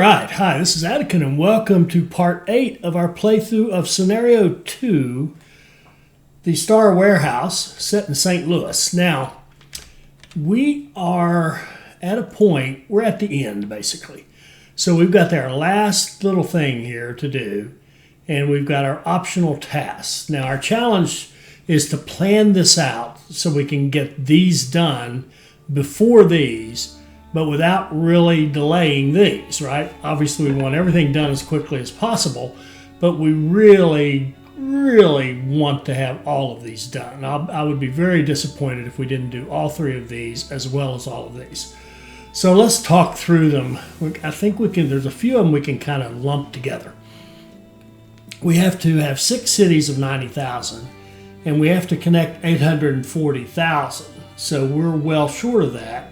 right, hi, this is Attican, and welcome to part 8 of our playthrough of Scenario 2, the Star Warehouse set in St. Louis. Now, we are at a point, we're at the end basically. So we've got our last little thing here to do, and we've got our optional tasks. Now, our challenge is to plan this out so we can get these done before these, but without really delaying these, right? Obviously, we want everything done as quickly as possible, but we really want to have all of these done. I would be very disappointed if we didn't do all 3 of these as well as all of these. So let's talk through them. I think we can, there's a few of them we can kind of lump together. We have to have 6 cities of 90,000, and we have to connect 840,000. So we're well short of that.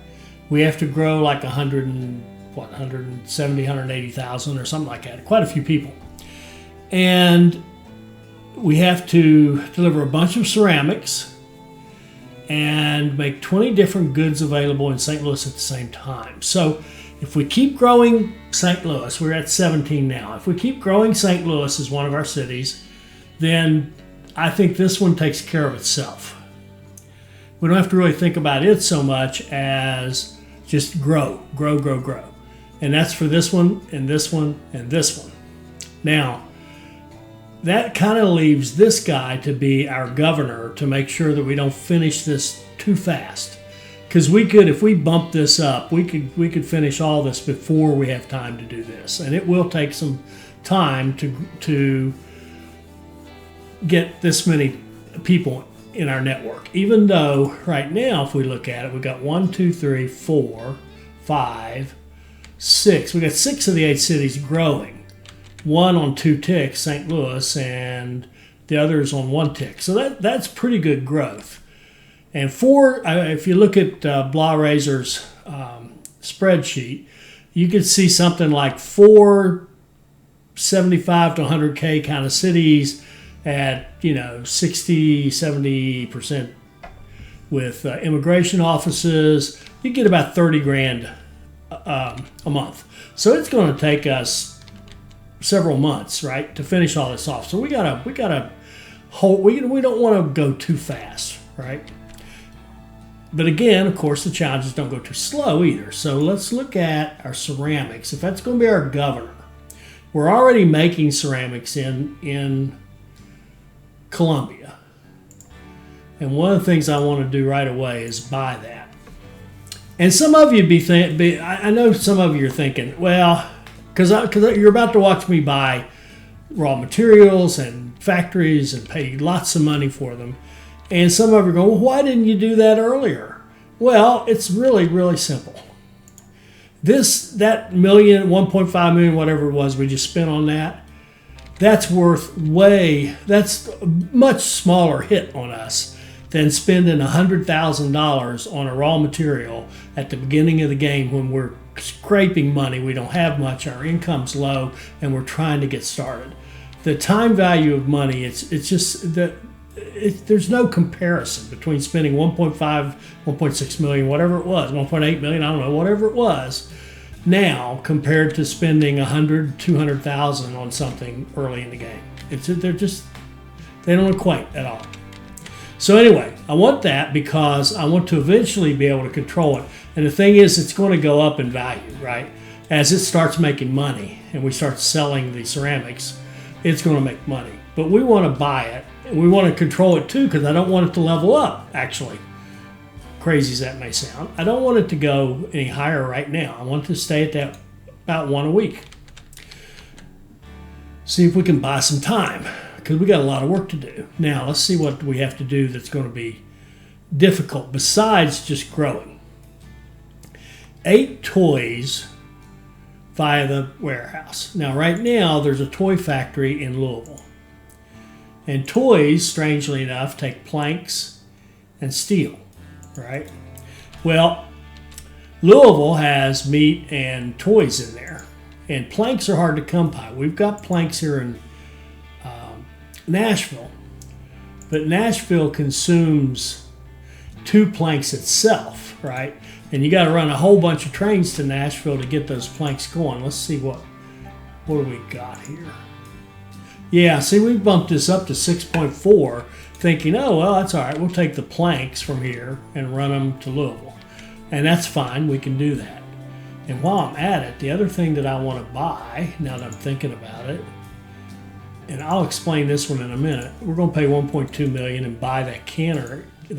We have to grow like 170, 180,000 or something like that. Quite a few people. And we have to deliver a bunch of ceramics and make 20 different goods available in St. Louis at the same time. So if we keep growing St. Louis, we're at 17 now. If we keep growing St. Louis as one of our cities, then I think this one takes care of itself. We don't have to really think about it so much as just grow. And that's for this one, and this one, and this one. Now, that kind of leaves this guy to be our governor to make sure that we don't finish this too fast. Because we could, if we bump this up, we could finish all this before we have time to do this. And it will take some time to get this many people in our network. Even though right now, if we look at it, we've got 1, 2, 3, 4, 5, 6. We got 6 of the 8 cities growing. 1 on 2 ticks, St. Louis, and the others on 1 tick. So that's pretty good growth. And 4, if you look at Blahrazor's spreadsheet, you could see something like 4 75 to 100K kind of cities at 60, 70% with immigration offices. You get about 30 grand a month. So it's going to take us several months, right, to finish all this off. So we gotta hold. We don't want to go too fast, right? But again, of course, the challenges don't go too slow either. So let's look at our ceramics. If that's going to be our governor, we're already making ceramics in Columbia. And one of the things I want to do right away is buy that. And some of you I know some of you are thinking, well, because you're about to watch me buy raw materials and factories and pay lots of money for them. And some of you are going, well, why didn't you do that earlier? Well, it's really simple. That million, 1.5 million, whatever it was we just spent on that, that's a much smaller hit on us than spending $100,000 on a raw material at the beginning of the game when we're scraping money. We don't have much, our income's low, and we're trying to get started. The time value of money, it's just that there's no comparison between spending 1.5, 1.6 million, whatever it was, 1.8 million, I don't know, whatever it was, now compared to spending 100, 200,000 on something early in the game. They don't equate at all. So anyway, I want that because I want to eventually be able to control it. And the thing is, it's going to go up in value, right? As it starts making money and we start selling the ceramics, it's going to make money. But we want to buy it, and we want to control it too, because I don't want it to level up, actually. Crazy as that may sound. I don't want it to go any higher right now. I want it to stay at that about 1 a week. See if we can buy some time, because we got a lot of work to do. Now, let's see what we have to do that's going to be difficult besides just growing. 8 toys via the warehouse. Now, right now, there's a toy factory in Louisville. And toys, strangely enough, take planks and steel, right? Well, Louisville has meat and toys in there. And planks are hard to come by. We've got planks here in Nashville. But Nashville consumes 2 planks itself, right? And you got to run a whole bunch of trains to Nashville to get those planks going. Let's see what do we got here. Yeah, see, we bumped this up to 6.4, thinking, oh, well, that's all right. We'll take the planks from here and run them to Louisville. And that's fine. We can do that. And while I'm at it, the other thing that I want to buy, now that I'm thinking about it, and I'll explain this one in a minute, we're going to pay $1.2 million and buy the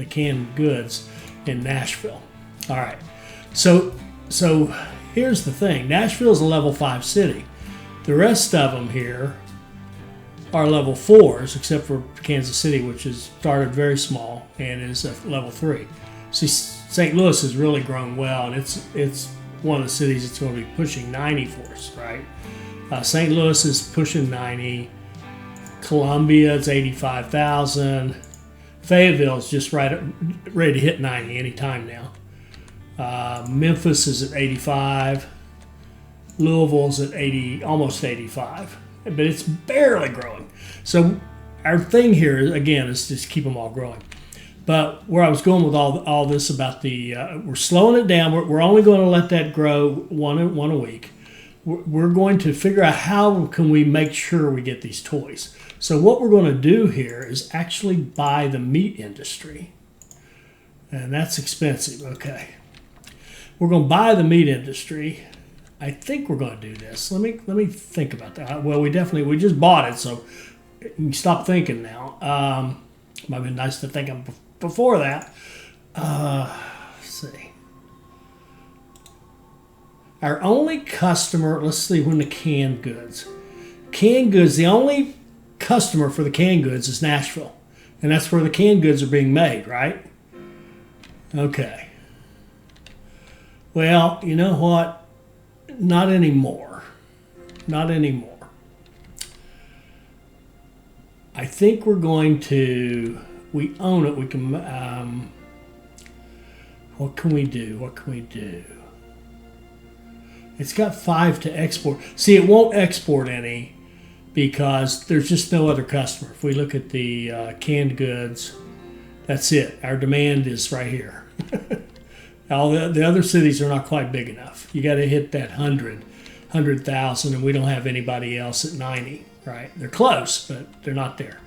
canned goods in Nashville. All right. So here's the thing. Nashville's a level 5 city. The rest of them here are level 4s, except for Kansas City, which has started very small and is a level 3. See, St. Louis has really grown well, and it's one of the cities that's going to be pushing 90 for us, right? St. Louis is pushing 90. Columbia is 85,000. Fayetteville's just ready to hit 90 anytime now. Memphis is at 85. Louisville's at 80, almost 85. But it's barely growing. So our thing here, again, is just keep them all growing. But where I was going with all this about we're slowing it down. We're only going to let that grow one a week. We're going to figure out how can we make sure we get these toys. So what we're going to do here is actually buy the meat industry. And that's expensive, okay. We're going to buy the meat industry. I think we're going to do this. Let me think about that. Well, we just bought it, so you can stop thinking now. Might have been nice to think of before that. Let's see. Our only customer, let's see, when the canned goods. Canned goods, the only customer for the canned goods is Nashville. And that's where the canned goods are being made, right? Okay. Well, you know what? Not anymore. Not anymore. I think we're going to, we own it. We can, what can we do? What can we do? It's got 5 to export. See, it won't export any because there's just no other customer. If we look at the canned goods, that's it. Our demand is right here. All the other cities are not quite big enough. You got to hit that 100,000, and we don't have anybody else at 90, right? They're close, but they're not there.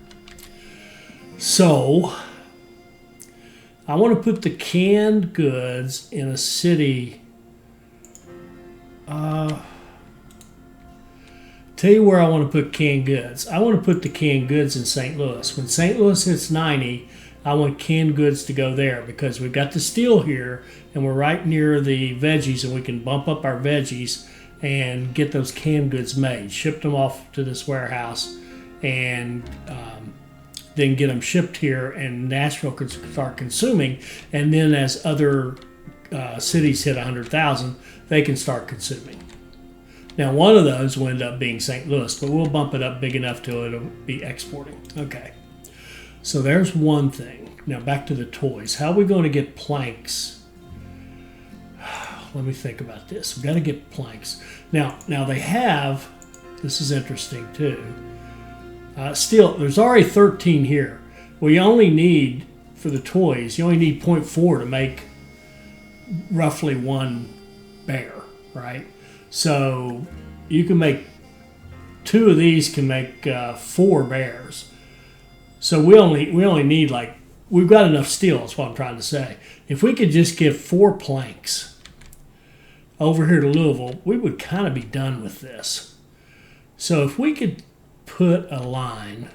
So I want to put the canned goods in a city. Tell you where I want to put canned goods. I want to put the canned goods in St. Louis. When St. Louis hits 90, I want canned goods to go there because we've got the steel here and we're right near the veggies, and we can bump up our veggies and get those canned goods made, ship them off to this warehouse, and then get them shipped here, and Nashville can start consuming. And then as other cities hit 100,000, they can start consuming. Now, one of those will end up being St. Louis, but we'll bump it up big enough till it'll be exporting. Okay. So there's one thing. Now back to the toys. How are we going to get planks? Let me think about this. We've got to get planks. Now they have, this is interesting too. Still, there's already 13 here. Well, you only need, for the toys, you only need 0.4 to make roughly one bear, right? So you can make, 2 of these can make 4 bears. So we only need, like, we've got enough steel, is what I'm trying to say. If we could just give 4 planks over here to Louisville, we would kind of be done with this. So if we could put a line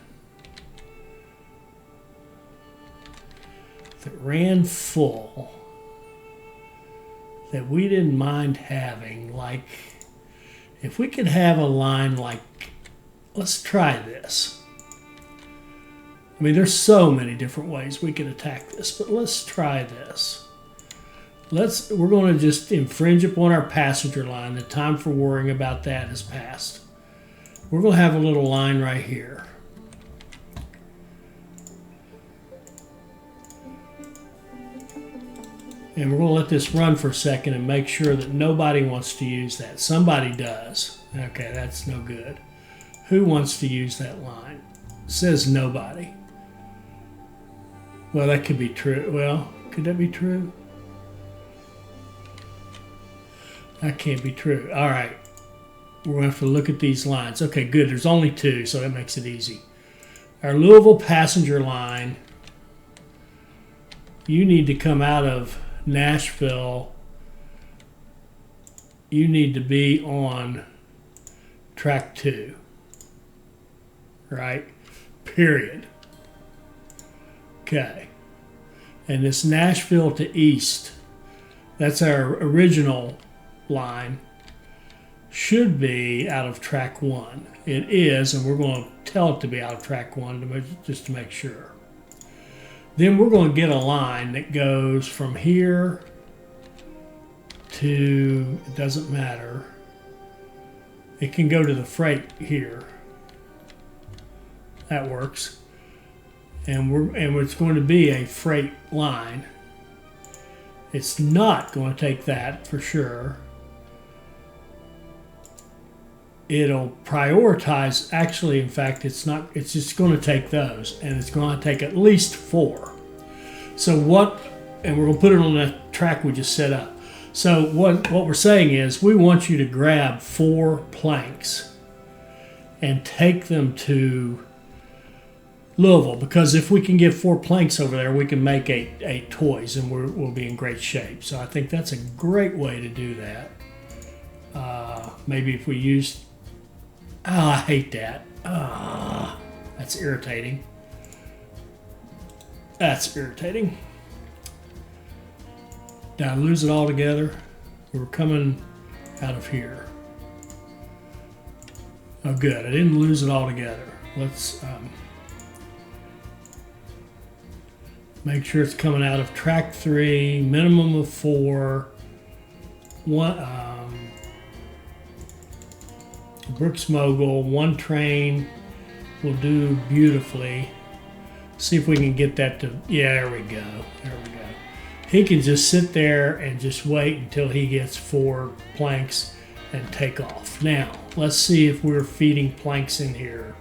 that ran full, that we didn't mind having, like, if we could have a line like, let's try this. I mean, there's so many different ways we could attack this, but let's try this. We're going to just infringe upon our passenger line. The time for worrying about that has passed. We're going to have a little line right here. And we're going to let this run for a second and make sure that nobody wants to use that. Somebody does. Okay, that's no good. Who wants to use that line? It says nobody. Well, that could be true. Well, could that be true? That can't be true. All right. We're going to have to look at these lines. Okay, good. There's only two, so that makes it easy. Our Louisville passenger line, you need to come out of Nashville. You need to be on track 2. Right? Period. Okay. And this Nashville to East, that's our original line, should be out of track 1. It is, and we're going to tell it to be out of track 1 just to make sure. Then we're going to get a line that goes from here to, it doesn't matter, it can go to the freight here. That works. And it's going to be a freight line. It's not going to take that for sure. It'll prioritize, actually, in fact, it's just going to take those, and it's going to take at least 4. So and we're going to put it on the track we just set up. So what we're saying is we want you to grab 4 planks and take them to Louisville, because if we can get 4 planks over there, we can make 8 toys, and we'll be in great shape. So I think that's a great way to do that. Maybe if we use... Oh, I hate that. That's irritating. That's irritating. Did I lose it all together? We're coming out of here. Oh, good. I didn't lose it all together. Let's make sure it's coming out of track 3, minimum of 4. Brooks Mogul, 1 train will do beautifully. See if we can get that to, yeah, there we go. There we go. He can just sit there and just wait until he gets 4 planks and take off. Now, let's see if we're feeding planks in here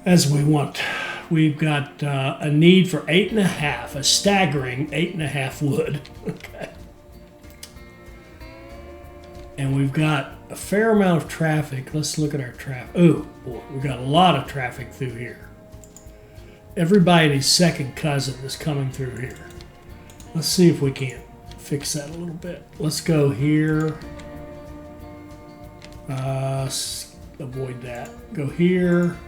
as we want. We've got a need for 8.5, a staggering 8.5 wood. Okay. And we've got a fair amount of traffic. Let's look at our traffic. Oh, boy, we've got a lot of traffic through here. Everybody and his second cousin is coming through here. Let's see if we can't fix that a little bit. Let's go here. Avoid that. Go here.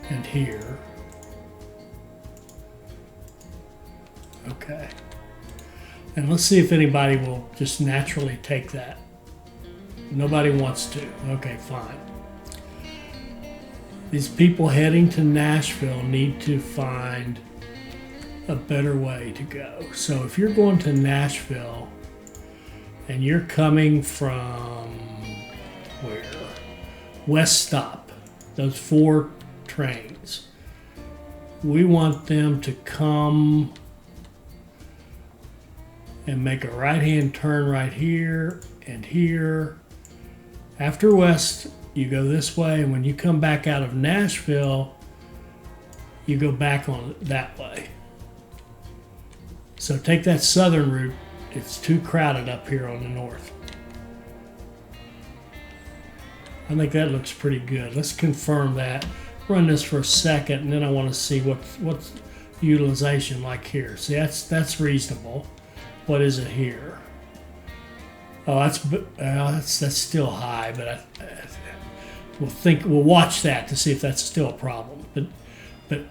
And here. Okay. And let's see if anybody will just naturally take that. Nobody wants to. Okay, fine. These people heading to Nashville need to find a better way to go. So if you're going to Nashville and you're coming from where? West Stop, those 4 trains, we want them to come and make a right-hand turn right here and here. After West, you go this way, and when you come back out of Nashville, you go back on that way. So take that southern route. It's too crowded up here on the north. I think that looks pretty good. Let's confirm that. Run this for a second, and then I want to see what's utilization like here. See, that's reasonable. What is it here? Oh, that's still high, but we'll watch that to see if that's still a problem. But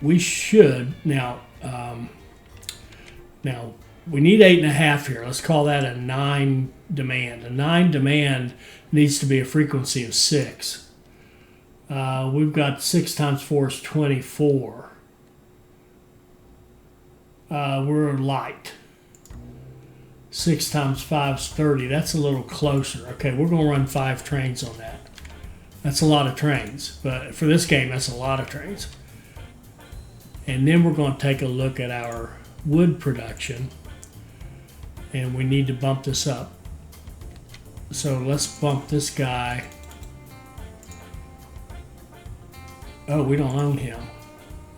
we should now. Now we need 8.5 here. Let's call that a 9 demand. A 9 demand needs to be a frequency of 6. We've got 6 times 4 is 24. We're light. 6 times 5 is 30. That's a little closer. Okay, we're going to run 5 trains on that. That's a lot of trains. But for this game, that's a lot of trains. And then we're going to take a look at our wood production. And we need to bump this up. So let's bump this guy. Oh, we don't own him.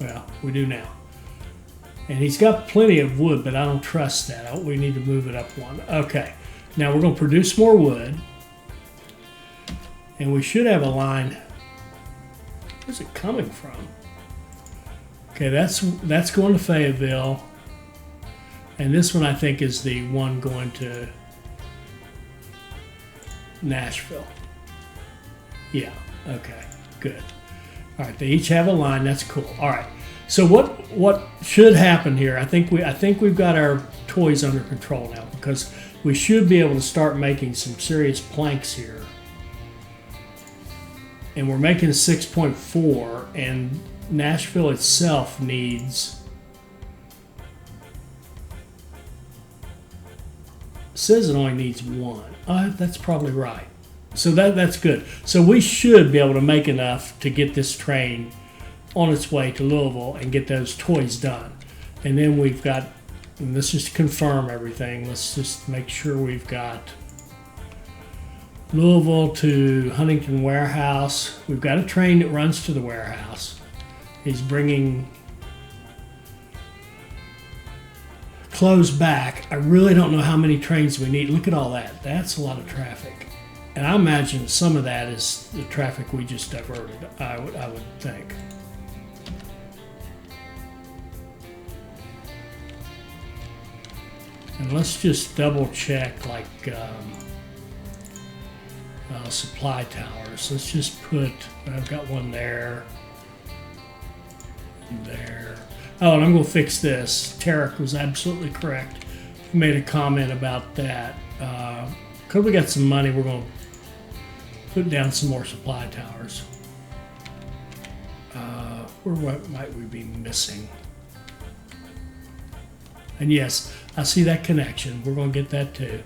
Well, we do now. And he's got plenty of wood, but I don't trust that. We need to move it up one. Okay, now we're going to produce more wood. And we should have a line. Where's it coming from? Okay, that's going to Fayetteville. And this one I think is the one going to Nashville. Yeah, okay, good. All right, they each have a line. That's cool. All right. So what should happen here? I think we've got our toys under control now, because we should be able to start making some serious planks here. And we're making 6.4, and Nashville itself needs, says it only needs 1. That's probably right. So that's good. So we should be able to make enough to get this train on its way to Louisville and get those toys done. And then we've got, and let's just confirm everything. Let's just make sure we've got Louisville to Huntington warehouse. We've got a train that runs to the warehouse. He's bringing clothes back. I really don't know how many trains we need. Look at all that. That's a lot of traffic. And I imagine some of that is the traffic we just diverted, I would think. And let's just double check, like supply towers. Let's just put, I've got one there, and there. Oh, and I'm going to fix this. Tarek was absolutely correct. He made a comment about that. Because we got some money, we're going to put down some more supply towers. Where might we be missing? And yes, I see that connection. We're going to get that too.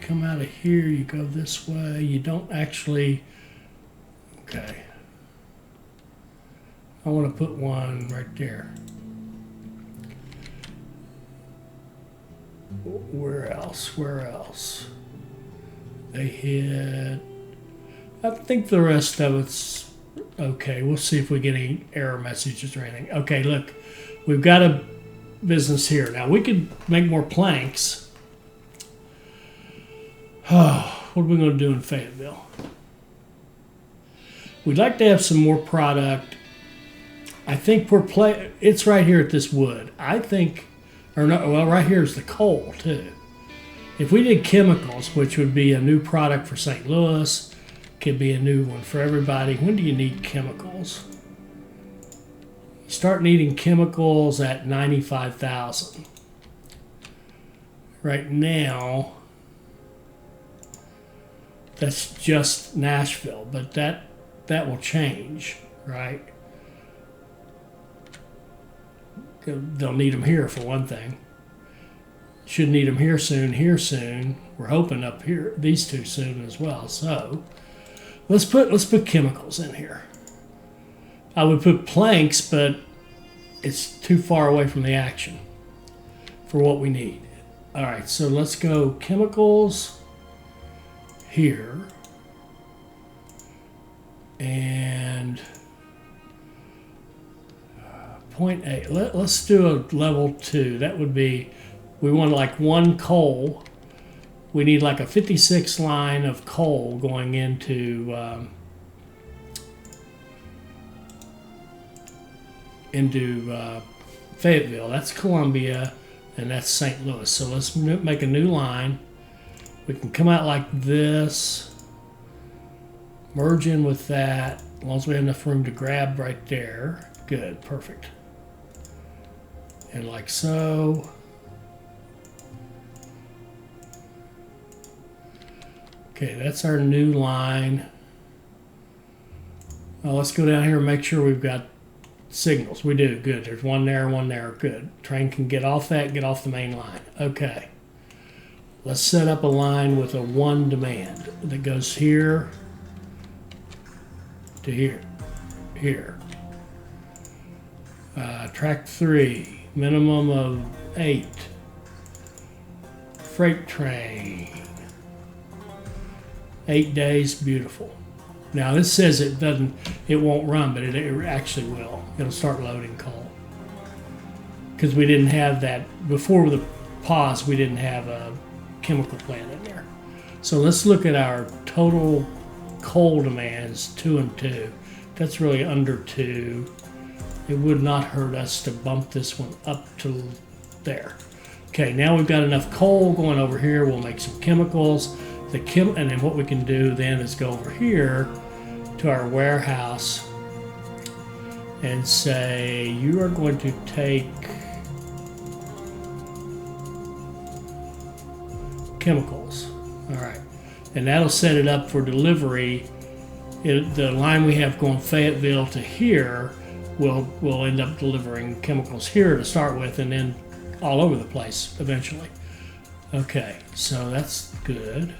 Come out of here, you go this way. You don't actually, okay. I want to put one right there. Where else? Where else? They hit, I think the rest of it's okay. We'll see if we get any error messages or anything. Okay, look, we've got a business here. Now we could make more planks. Oh, what are we going to do in Fayetteville? We'd like to have some more product. I think it's right here at this wood. I think, or no, well, right here is the coal too. If we did chemicals, which would be a new product for St. Louis, could be a new one for everybody. When do you need chemicals? You start needing chemicals at 95,000. Right now, that's just Nashville, but that will change, right? They'll need them here for one thing. Should need them here soon. We're hoping up here, these two soon as well. So let's put chemicals in here. I would put planks, but it's too far away from the action for what we need. All right, so let's go chemicals here. And 0.8. Let's do a level 2. That would be, we want like one coal. We need like a 56 line of coal going into Fayetteville. That's Columbia, and that's St. Louis. So let's make a new line. We can come out like this, merge in with that, as long as we have enough room to grab right there. Good, perfect. And like so. Okay, that's our new line. Now let's go down here and make sure we've got signals. We do, good. There's one there, good. Train can get off that, get off the main line. Okay. Let's set up a line with a 1 demand that goes here to here. Track 3, minimum of 8. Freight train. 8 days, beautiful. Now this says it won't run, but it actually will. It'll start loading coal. Because we didn't have that, before the pause, we didn't have a chemical plant in there. So let's look at our total coal demands, 2 and 2. That's really under 2. It would not hurt us to bump this one up to there. Okay, now we've got enough coal going over here. We'll make some chemicals. And then what we can do then is go over here to our warehouse and say, you are going to take chemicals. All right. And that'll set it up for delivery. The line we have going Fayetteville to here will end up delivering chemicals here to start with, and then all over the place eventually. Okay, so that's good.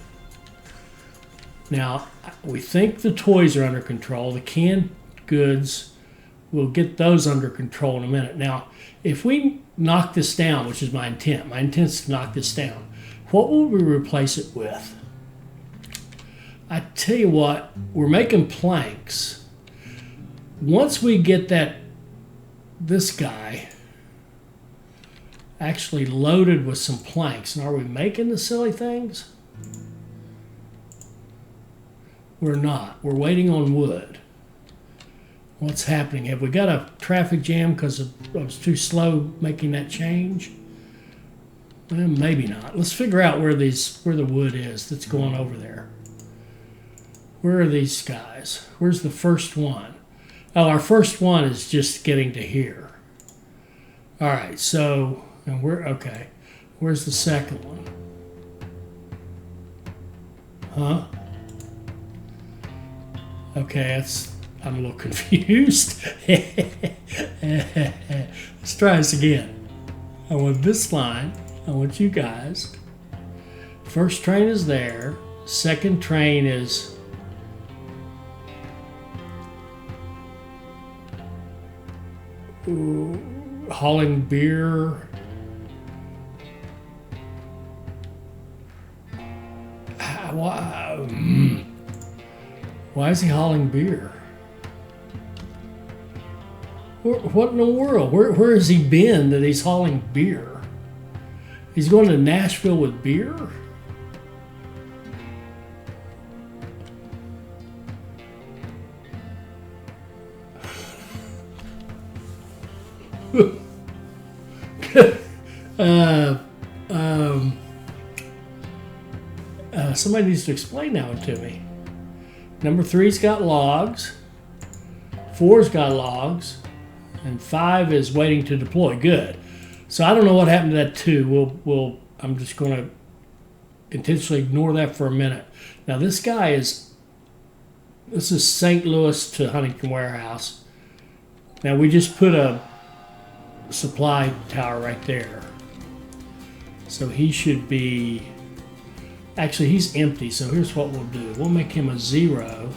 Now, we think the toys are under control. The canned goods, we'll get those under control in a minute. Now, if we knock this down, which is my intent is to knock this down, what will we replace it with? I tell you what, we're making planks. Once we get this guy actually loaded with some planks, and are we making the silly things? We're not. We're waiting on wood. What's happening? Have we got a traffic jam because I was too slow making that change? Well, maybe not. Let's figure out where the wood is that's going over there. Where are these guys? Where's the first one? Oh, our first one is just getting to here. All right, so, and okay. Where's the second one? Huh? Okay, I'm a little confused. Let's try this again. I want this line. I want you guys. First train is there. Second train is hauling beer. Why is he hauling beer? What in the world? Where has he been that he's hauling beer? He's going to Nashville with beer? Somebody needs to explain that one to me. Number 3's got logs, 4's got logs, and 5 is waiting to deploy. Good. So I don't know what happened to that 2. I'm just going to intentionally ignore that for a minute. Now this is St. Louis to Huntington Warehouse. Now we just put a supply tower right there. So he should be, actually he's empty, so here's what we'll do. We'll make him a 0,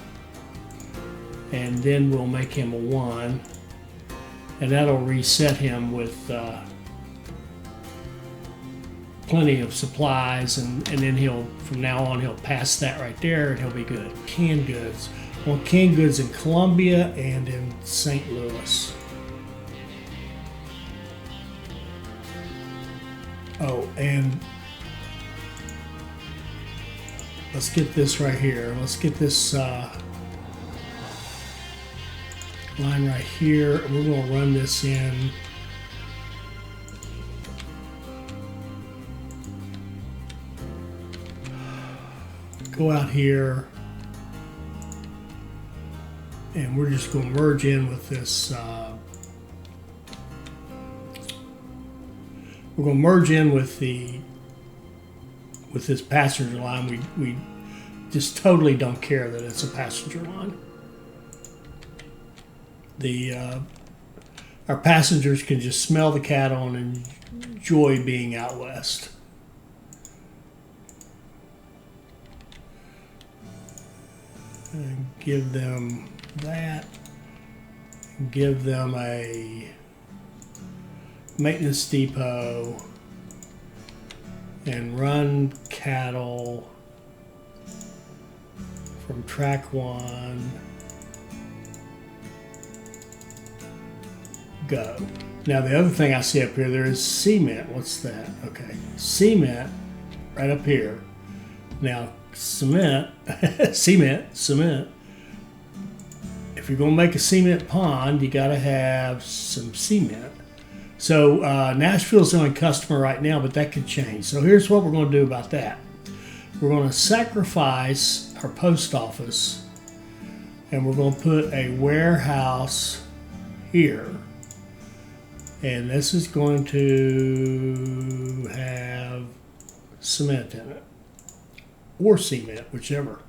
and then we'll make him a 1, and that'll reset him with plenty of supplies, and then from now on he'll pass that right there and he'll be good. Canned goods. Well, canned goods in Columbia and in St. Louis. Oh, and let's get this right here. Let's get this line right here. We're going to run this in. Go out here. And we're just going to merge in with this. We're going to merge in with this passenger line. We just totally don't care that it's a passenger line. Our passengers can just smell the cattle and enjoy being out west. And give them that. Give them a maintenance depot and run cattle from track 1, go. Now the other thing I see up here, there is cement. What's that? Okay, cement right up here. Now cement, cement. If you're going to make a cement pond, you got to have some cement. So Nashville's the only customer right now, but that could change. So here's what we're going to do about that. We're going to sacrifice our post office, and we're going to put a warehouse here. And this is going to have cement in it, or cement, whichever.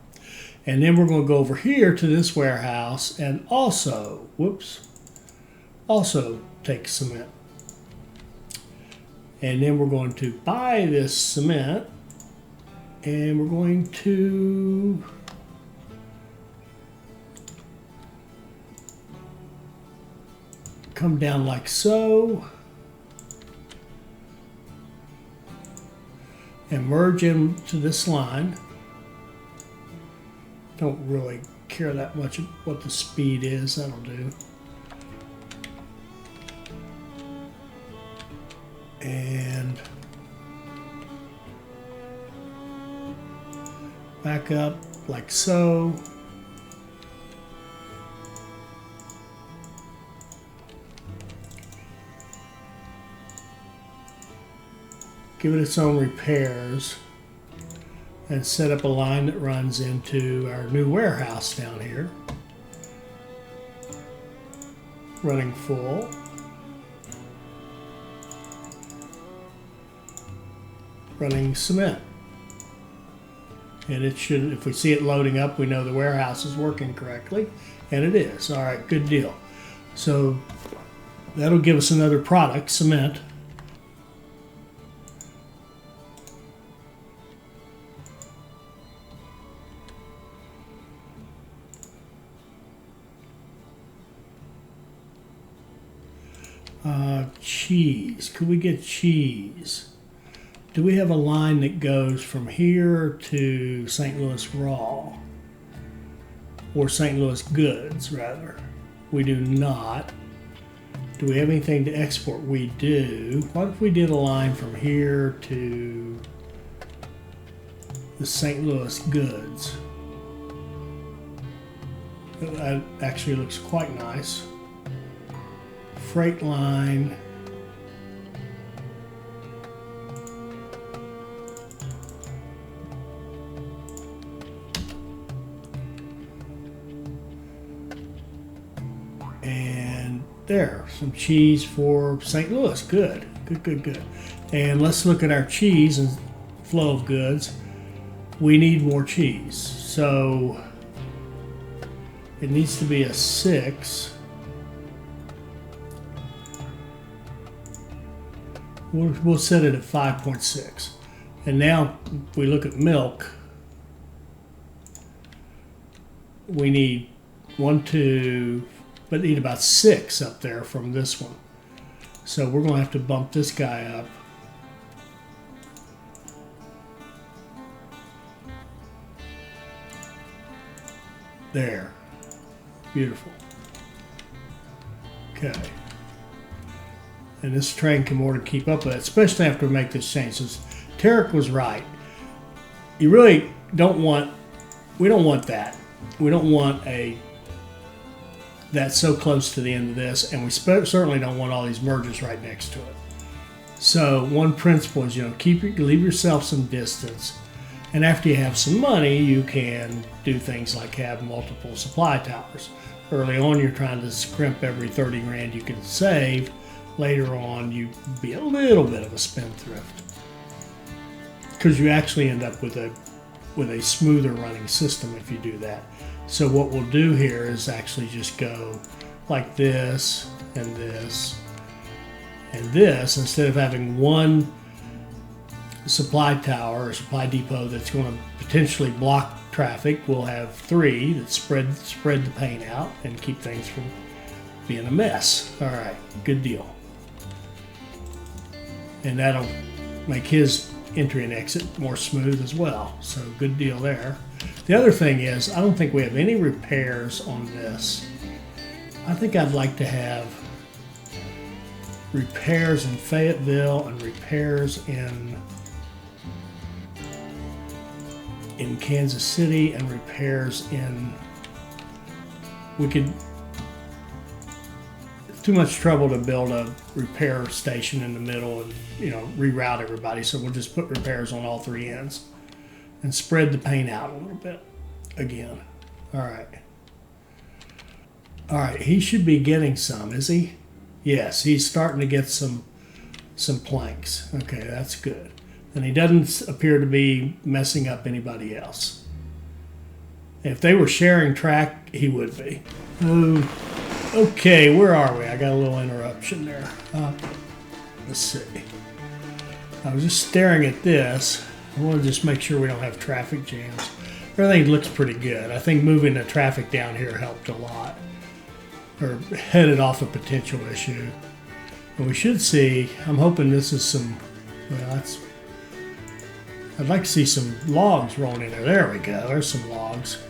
And then we're going to go over here to this warehouse and also, also take cement. And then we're going to buy this cement, and we're going to come down like so and merge into this line. Don't really care that much what the speed is, that'll do. And back up like so. Give it its own repairs and set up a line that runs into our new warehouse down here. Running full. Running cement. And it should, if we see it loading up, we know the warehouse is working correctly, and it is. All right, good deal. So that'll give us another product, cement. Cheese. Could we get cheese? Do we have a line that goes from here to St. Louis Raw? Or St. Louis Goods, rather? We do not. Do we have anything to export? We do. What if we did a line from here to the St. Louis Goods? That actually looks quite nice. Freight line. And there, some cheese for St. Louis. Good, good, good, good. And let's look at our cheese and flow of goods. We need more cheese. So it needs to be a 6. We'll set it at 5.6. And now if we look at milk, we need 1, 2, but need about 6 up there from this one. So we're going to have to bump this guy up. There. Beautiful. Okay. And this train can more to keep up with it, especially after we make this change. So Tarek was right. You really don't want, we don't want that. We don't want that's so close to the end of this, and we certainly don't want all these merges right next to it. So one principle is, leave yourself some distance, and after you have some money, you can do things like have multiple supply towers. Early on, you're trying to scrimp every 30 grand you can save. Later on, you be a little bit of a spendthrift because you actually end up with a smoother running system if you do that. So what we'll do here is actually just go like this and this and this, instead of having one supply tower or supply depot that's going to potentially block traffic. We'll have 3 that spread the paint out and keep things from being a mess. All right, good deal. And that'll make his entry and exit more smooth as well. So good deal there. The other thing is, I don't think we have any repairs on this. I think I'd like to have repairs in Fayetteville and repairs in Kansas City and repairs in, we could, it's too much trouble to build a repair station in the middle and, you know, reroute everybody. So we'll just put repairs on all three ends and spread the paint out a little bit again. All right. All right, he should be getting some, is he? Yes, he's starting to get some planks. Okay, that's good. And he doesn't appear to be messing up anybody else. If they were sharing track, he would be. Okay, where are we? I got a little interruption there. Let's see. I was just staring at this. I want to just make sure we don't have traffic jams. Everything looks pretty good. I think moving the traffic down here helped a lot, or headed off a potential issue. And we should see, I'm hoping this is some, well, I'd like to see some logs rolling in there. There we go, there's some logs.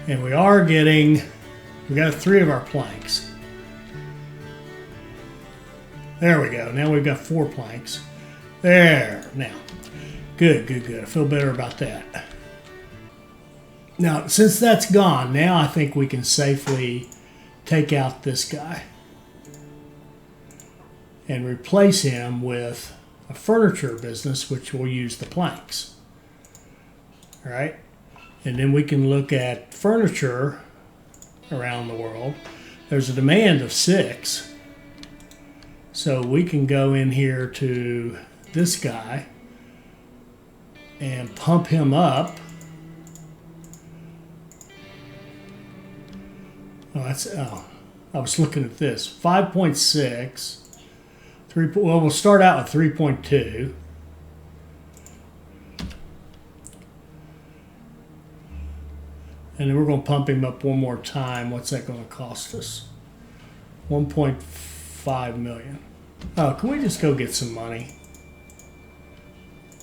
And we are getting, we got 3 of our planks. There we go, now we've got 4 planks. There, now. Good, good, good, I feel better about that. Now, since that's gone, now I think we can safely take out this guy and replace him with a furniture business, which will use the planks. All right, and then we can look at furniture around the world. There's a demand of 6, so we can go in here to this guy and pump him up. Oh, I was looking at this. 5.6. Well, we'll start out with 3.2. And then we're going to pump him up one more time. What's that going to cost us? 1.5 million. Oh, can we just go get some money?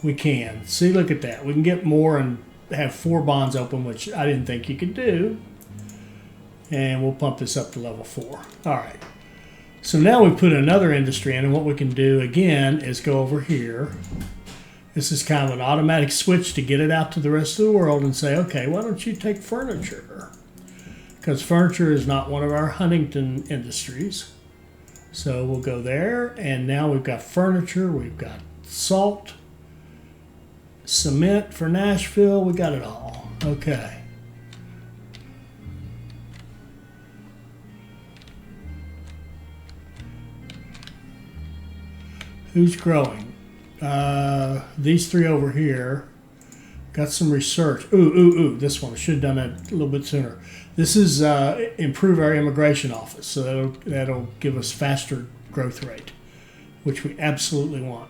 We can. See, look at that. We can get more and have 4 bonds open, which I didn't think you could do. And we'll pump this up to level 4. All right. So now we put another industry in, and what we can do again is go over here. This is kind of an automatic switch to get it out to the rest of the world and say, okay, why don't you take furniture? Because furniture is not one of our Huntington industries. So we'll go there, and now we've got furniture, we've got salt, cement for Nashville, we got it all. Okay. Who's growing? These 3 over here. Got some research. Ooh, this one. I should have done that a little bit sooner. This is improve our immigration office. So that'll give us faster growth rate, which we absolutely want.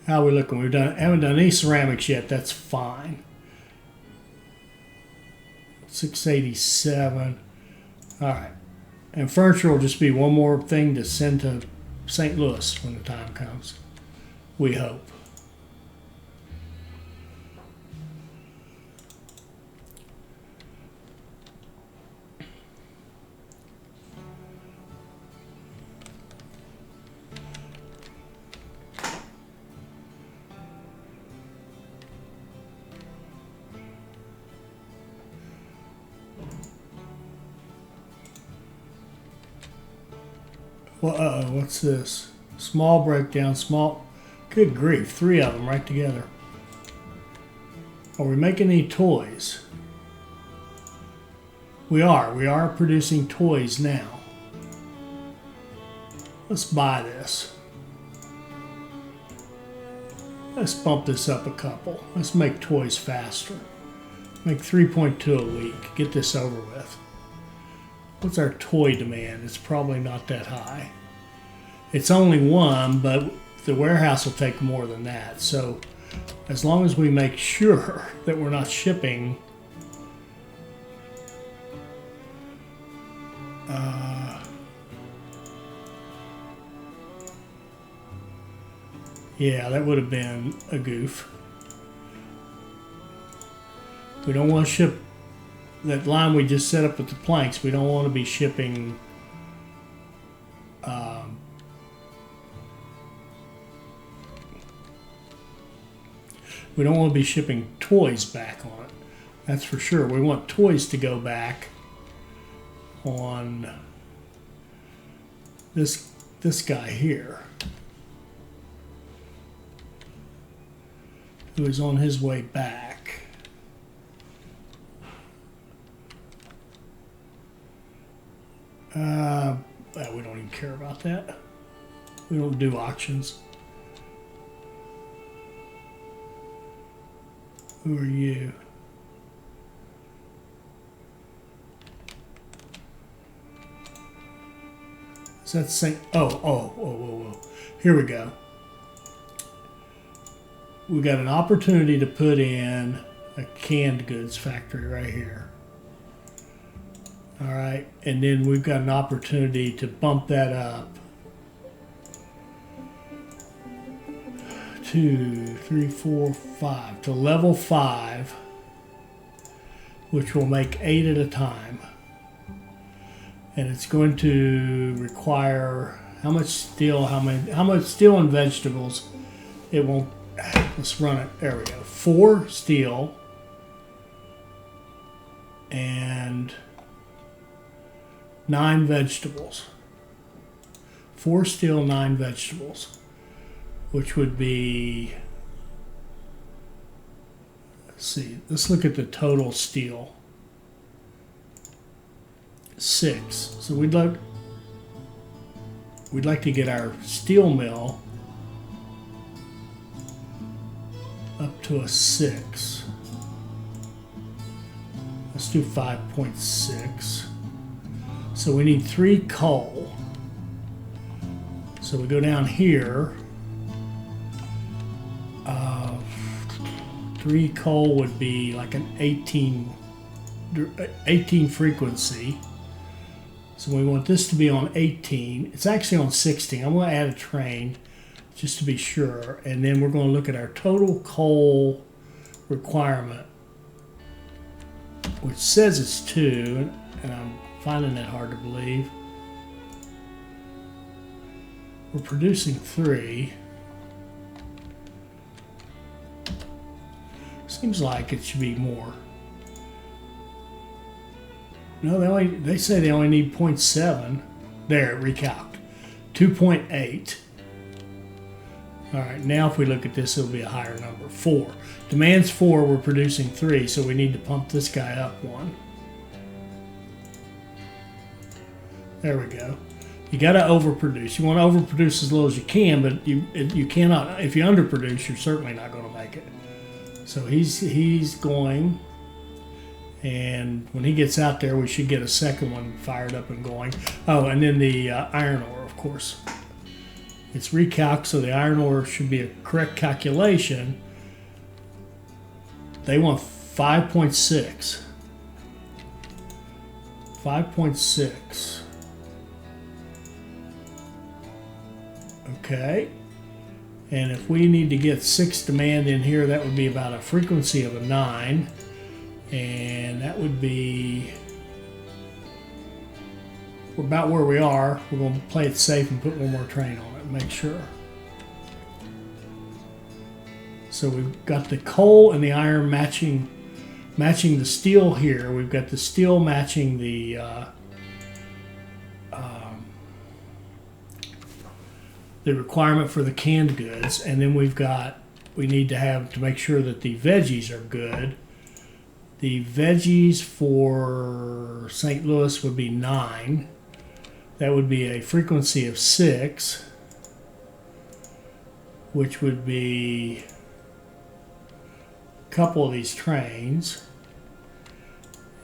How are we looking? Haven't done any ceramics yet. That's fine. 687. All right. And furniture will just be one more thing to send to St. Louis when the time comes. We hope. Well, what's this? Small breakdown, small. Good grief, 3 of them right together. Are we making any toys? We are producing toys now. Let's buy this. Let's bump this up a couple. Let's make toys faster. Make 3.2 a week. Get this over with. What's our toy demand? It's probably not that high. It's only 1, but the warehouse will take more than that. So as long as we make sure that we're not shipping Yeah, that would have been a goof. We don't want to ship that line we just set up with the planks. We don't want to be shipping we don't want to be shipping toys back on it. That's for sure. We want toys to go back on this guy here, who is on his way back. We don't even care about that. We don't do auctions. Who are you? Is that the same? Oh. Here we go. We got an opportunity to put in a canned goods factory right here. All right, and then we've got an opportunity to bump that up 2, 3, 4, 5 to level 5, which will make 8 at a time. And it's going to require how much steel? How much steel and vegetables? It won't. Let's run it. There we go. 4 steel and 9 vegetables. 4 steel, 9 vegetables, which would be. Let's see. Let's look at the total steel. 6. So we'd like to get our steel mill up to a 6. Let's do 5.6. So we need 3 coal. So we go down here. 3 coal would be like an 18 frequency. So we want this to be on 18. It's actually on 16. I'm going to add a train just to be sure. And then we're going to look at our total coal requirement, which says it's 2, and I'm finding that hard to believe. We're producing 3. Seems like it should be more. No, they say they only need 0.7. There, recalc. 2.8. All right, now if we look at this, it'll be a higher number. 4. Demand's 4, we're producing 3, so we need to pump this guy up 1. There we go. You got to overproduce. You want to overproduce as low as you can, but you cannot. If you underproduce, you're certainly not going to make it. So he's going. And when he gets out there, we should get a second one fired up and going. Oh, and then the iron ore, of course. It's recalc, so the iron ore should be a correct calculation. They want 5.6. 5.6. Okay. And if we need to get 6 demand in here, that would be about a frequency of a 9. And that would be about where we are. We're going to play it safe and put one more train on it and make sure. So we've got the coal and the iron matching the steel here. We've got the steel matching the requirement for the canned goods, and then we need to make sure that the veggies are good. The veggies for St. Louis would be 9. That would be a frequency of 6, which would be a couple of these trains.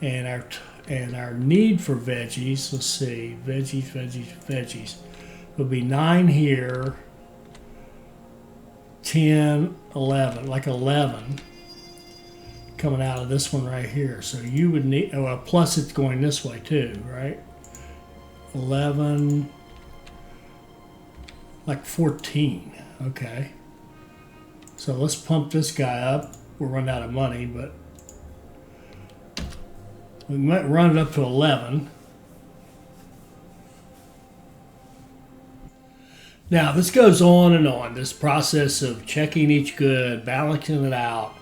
And our need for veggies, let's see, veggies, would be 9 here, 10, 11, like 11. Coming out of this one right here. So you would need, well, plus it's going this way too, right? 11, like 14, okay. So let's pump this guy up. We're running out of money, but we might run it up to 11. Now this goes on and on. This process of checking each good, balancing it out,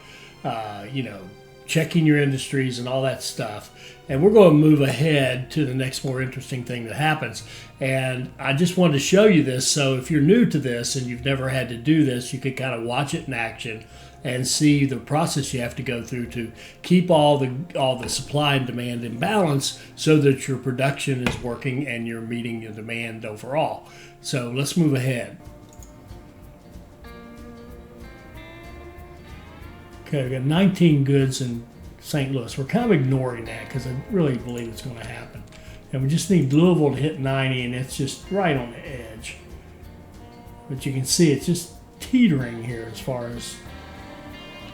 checking your industries and all that stuff. And we're going to move ahead to the next more interesting thing that happens. And I just wanted to show you this. So if you're new to this and you've never had to do this, you can kind of watch it in action and see the process you have to go through to keep all the supply and demand in balance so that your production is working and you're meeting your demand overall. So let's move ahead. Okay, we got 19 goods in St. Louis. We're kind of ignoring that because I really believe it's going to happen. And we just need Louisville to hit 90, and it's just right on the edge. But you can see it's just teetering here as far as...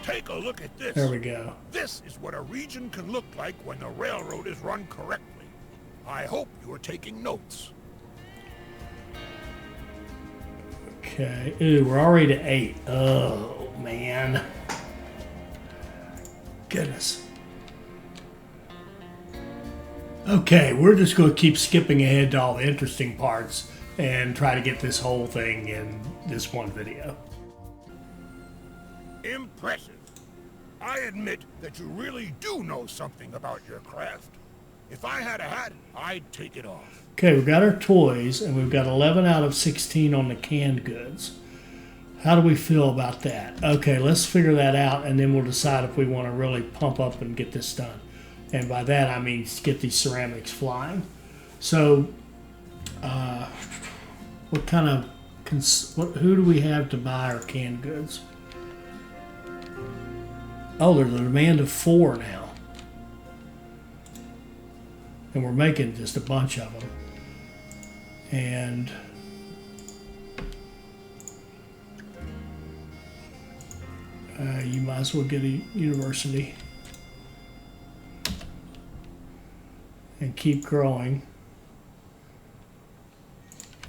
Take a look at this. There we go. This is what a region can look like when the railroad is run correctly. I hope you are taking notes. Okay. Ooh, we're already to 8. Oh, man. Goodness. Okay, we're just going to keep skipping ahead to all the interesting parts and try to get this whole thing in this one video. Impressive. I admit that you really do know something about your craft. If I had a hat, I'd take it off. Okay, we've got our toys, and we've got 11 out of 16 on the canned goods. How do we feel about that? Okay, let's figure that out, and then we'll decide if we want to really pump up and get this done. And by that, I mean get these ceramics flying. So, what kind of, who do we have to buy our canned goods? Oh, there's a demand of 4 now. And we're making just a bunch of them. And you might as well get a university and keep growing,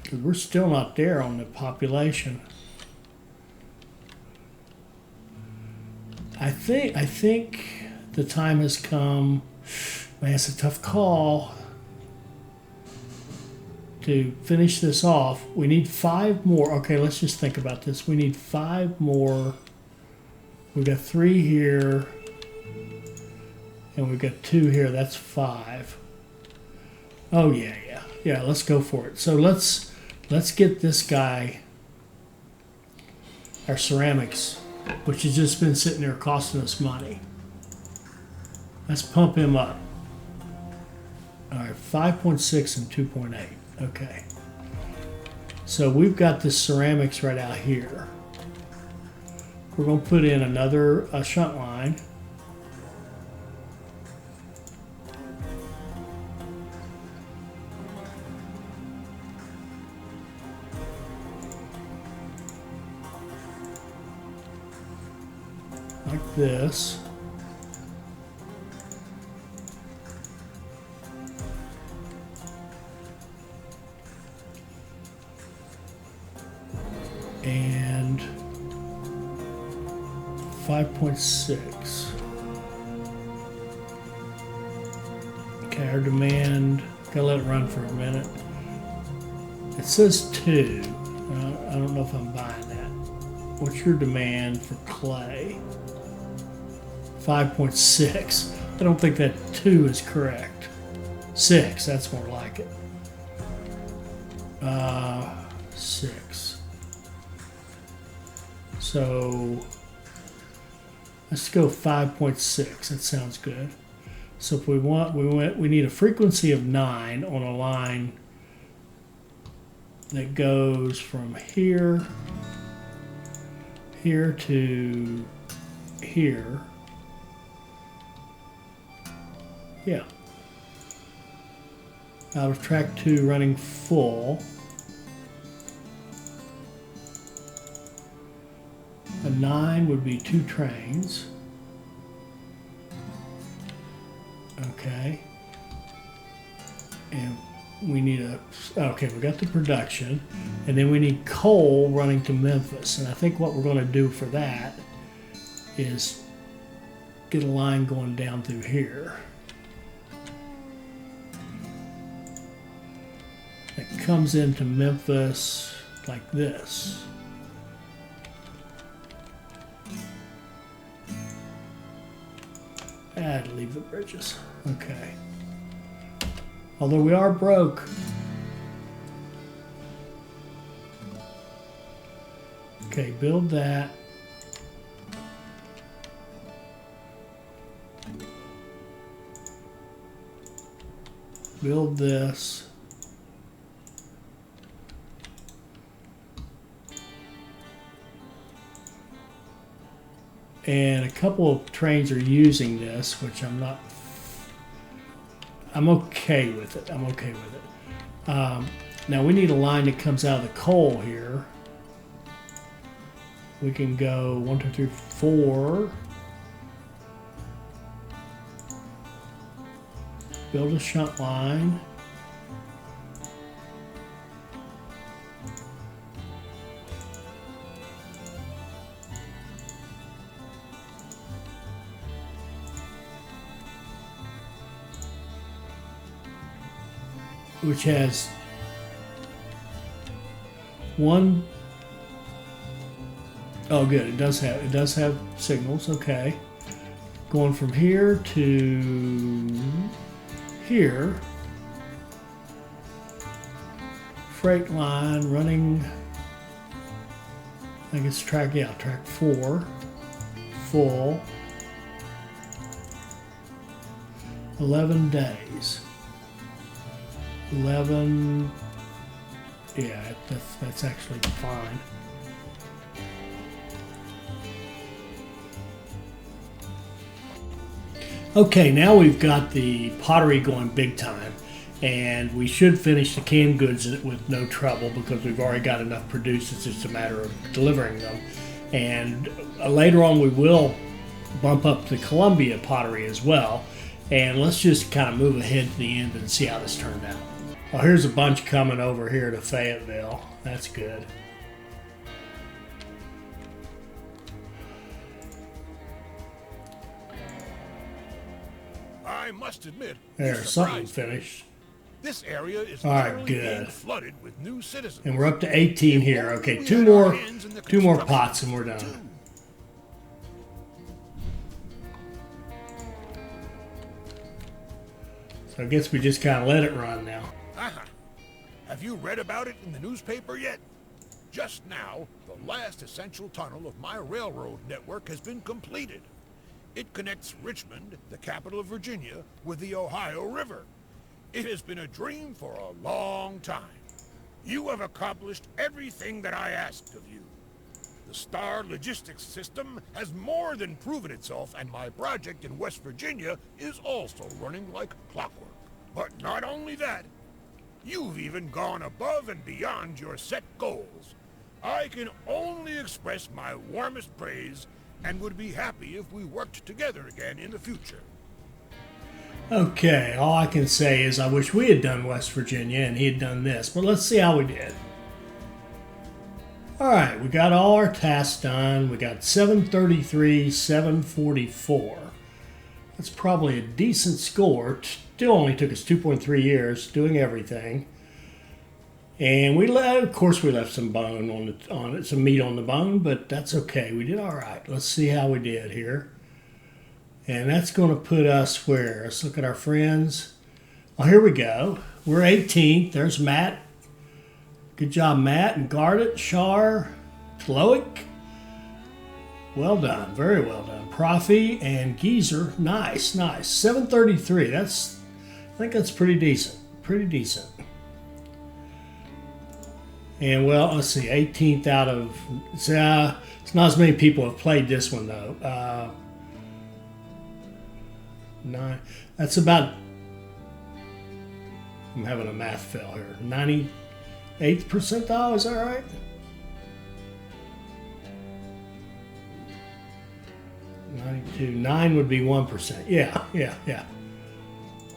because we're still not there on the population. I think the time has come. Man, it's a tough call to finish this off. We need 5 more. Okay, let's just think about this. We need 5 more. We've got 3 here, and we've got 2 here. That's 5. Oh yeah. Let's go for it. So let's get this guy our ceramics, which has just been sitting there costing us money. Let's pump him up. All right, 5.6 and 2.8. Okay. So we've got this ceramics right out here. We're going to put in another shunt line. Like this. And 5.6. Okay, our demand, gotta let it run for a minute. It says 2. I don't know if I'm buying that. What's your demand for clay? 5.6. I don't think that 2 is correct. 6, that's more like it. 6. So let's go 5.6. That sounds good. So if we need a frequency of 9 on a line that goes from here to here. Yeah. Out of track 2 running full. A 9 would be 2 trains. Okay. And we need a, okay, we got the production, and then we need coal running to Memphis. And I think what we're going to do for that is get a line going down through here. That comes into Memphis like this. I'd leave the bridges. Okay. Although we are broke. Okay, build that. Build this. And a couple of trains are using this, which I'm okay with it. I'm okay with it. Now we need a line that comes out of the coal here. We can go 1, 2, 3, 4. Build a shunt line. Which has one. Oh, good. It does have signals. Okay, going from here to here. Freight line running. I think it's track 4, full. 11 days. 11, yeah, that's actually fine. Okay, now we've got the pottery going big time, and we should finish the canned goods with no trouble because we've already got enough produced. It's just a matter of delivering them. And later on we will bump up the Columbia pottery as well. And let's just kind of move ahead to the end and see how this turned out. Well, here's a bunch coming over here to Fayetteville. That's good. I must admit, There's something finished. This area is all right, being good. flooded with new citizens. And we're up to 18 here. Okay, two more pots and we're done. So I guess we just kind of let it run now. Have you read about it in the newspaper yet? Just now, the last essential tunnel of my railroad network has been completed. It connects Richmond, the capital of Virginia, with the Ohio River. It has been a dream for a long time. You have accomplished everything that I asked of you. The Star Logistics system has more than proven itself, and my project in West Virginia is also running like clockwork. But not only that, you've even gone above and beyond your set goals. I can only express my warmest praise and would be happy if we worked together again in the future. Okay, all I can say is I wish we had done West Virginia and he had done this, but let's see how we did. All right, we got all our tasks done. We got 733, 744. That's probably a decent score. Still only took us 2.3 years doing everything. And of course, we left some bone on it, some meat on the bone, but that's okay. We did all right. Let's see how we did here. And that's going to put us where? Let's look at our friends. Oh, here we go. We're 18th. There's Matt. Good job, Matt and Garnet, Shar, Tloic. Well done. Very well done. Profi and Geezer. Nice, nice. 733. I think that's pretty decent. Pretty decent. And well, let's see. 18th out of... it's not as many people have played this one, though. 9. That's about... I'm having a math fail here. 98th percentile, is that right? 92. 9 would be 1%. Yeah.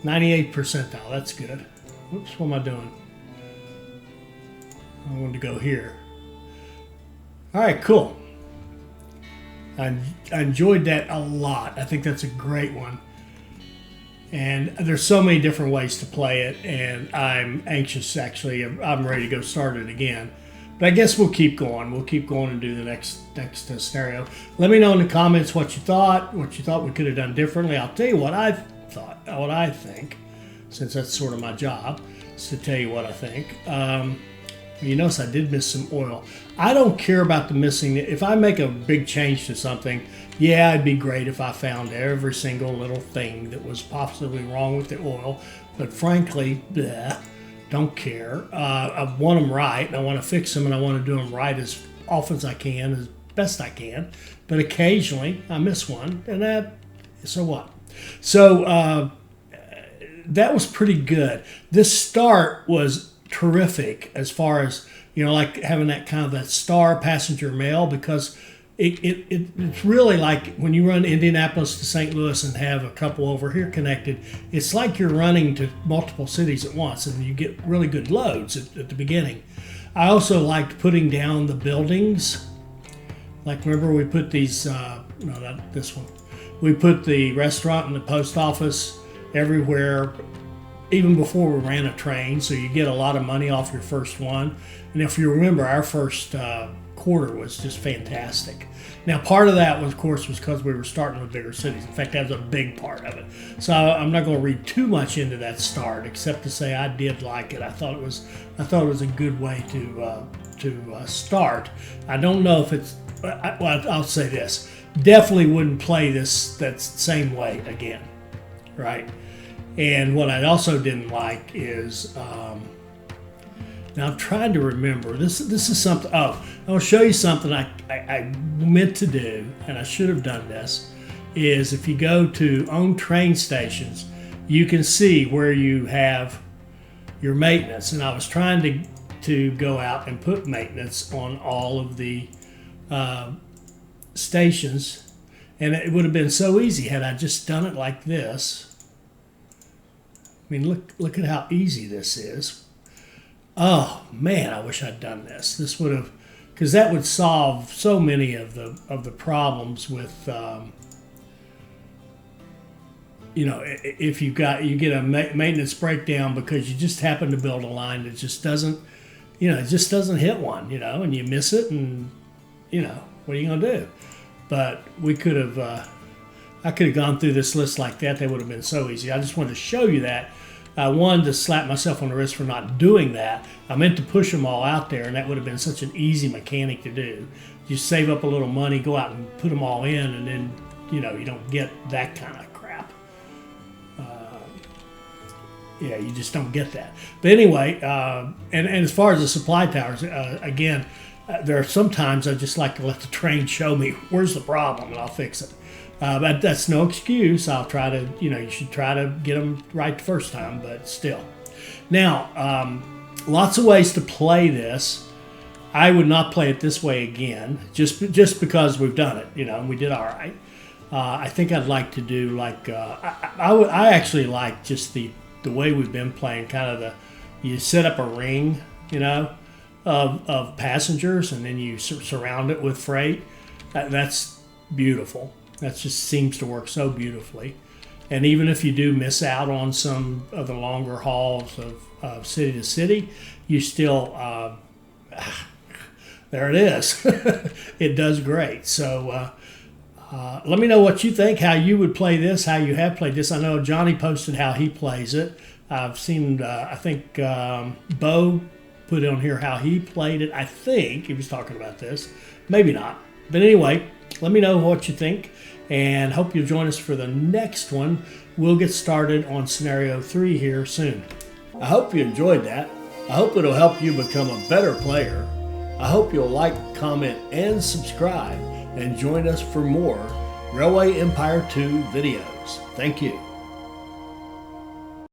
98th percentile, that's good. Whoops, what am I doing? I wanted to go here. All right, cool. I enjoyed that a lot. I think that's a great one. And there's so many different ways to play it, and I'm anxious, actually. I'm ready to go start it again. But I guess we'll keep going. We'll keep going and do the next scenario. Let me know in the comments what you thought we could have done differently. I'll tell you what I thought, what I think, since that's sort of my job, is to tell you what I think. You notice I did miss some oil. I don't care about the missing. If I make a big change to something, yeah, it'd be great if I found every single little thing that was possibly wrong with the oil. But frankly, bleh, don't care. I want them right, and I want to fix them, and I want to do them right as often as I can, as best I can. But occasionally, I miss one, and so what? So that was pretty good. This start was terrific as far as, like having that kind of that star passenger mail, because it's really like when you run Indianapolis to St. Louis and have a couple over here connected, it's like you're running to multiple cities at once, and you get really good loads at the beginning. I also liked putting down the buildings. Like, remember we put these, no, not this one. We put the restaurant and the post office everywhere, even before we ran a train, so you get a lot of money off your first one. And if you remember, our first quarter was just fantastic. Now, part of that, of course, was because we were starting with bigger cities. In fact, that was a big part of it. So I'm not going to read too much into that start, except to say I did like it. I thought it was a good way to start. I don't know if it's. Well, I'll say this: definitely wouldn't play this that same way again, right? And what I also didn't like is, now I'm trying to remember, this is something, I'll show you something I meant to do, and I should have done this, is if you go to own train stations, you can see where you have your maintenance. And I was trying to go out and put maintenance on all of the stations, and it would have been so easy had I just done it like this. I mean, look at how easy this is. Oh man, I wish I'd done this. This would have, because that would solve so many of the problems with, if you get a maintenance breakdown because you just happen to build a line that just doesn't, it just doesn't hit one, and you miss it, and what are you gonna do? But we could have. I could have gone through this list like that. They would have been so easy. I just wanted to show you that. I wanted to slap myself on the wrist for not doing that. I meant to push them all out there, and that would have been such an easy mechanic to do. You save up a little money, go out and put them all in, and then, you don't get that kind of crap. You just don't get that. But anyway, and as far as the supply towers, again, there are sometimes I just like to let the train show me where's the problem, and I'll fix it. But that's no excuse. I'll try to, you should try to get them right the first time, but still. Now, lots of ways to play this. I would not play it this way again, just because we've done it, and we did all right. I think I'd like to do like, I actually like just the way we've been playing, kind of you set up a ring, of passengers, and then you surround it with freight. That's beautiful. That just seems to work so beautifully. And even if you do miss out on some of the longer hauls of city to city, you still, there it is. It does great. So let me know what you think, how you would play this, how you have played this. I know Johnny posted how he plays it. I've seen, I think Bo put on here how he played it. I think he was talking about this. Maybe not. But anyway, let me know what you think, and hope you'll join us for the next one. We'll get started on scenario 3 here soon. I hope you enjoyed that. I hope it'll help you become a better player. I hope you'll like, comment, and subscribe, and join us for more Railway Empire 2 videos. Thank you.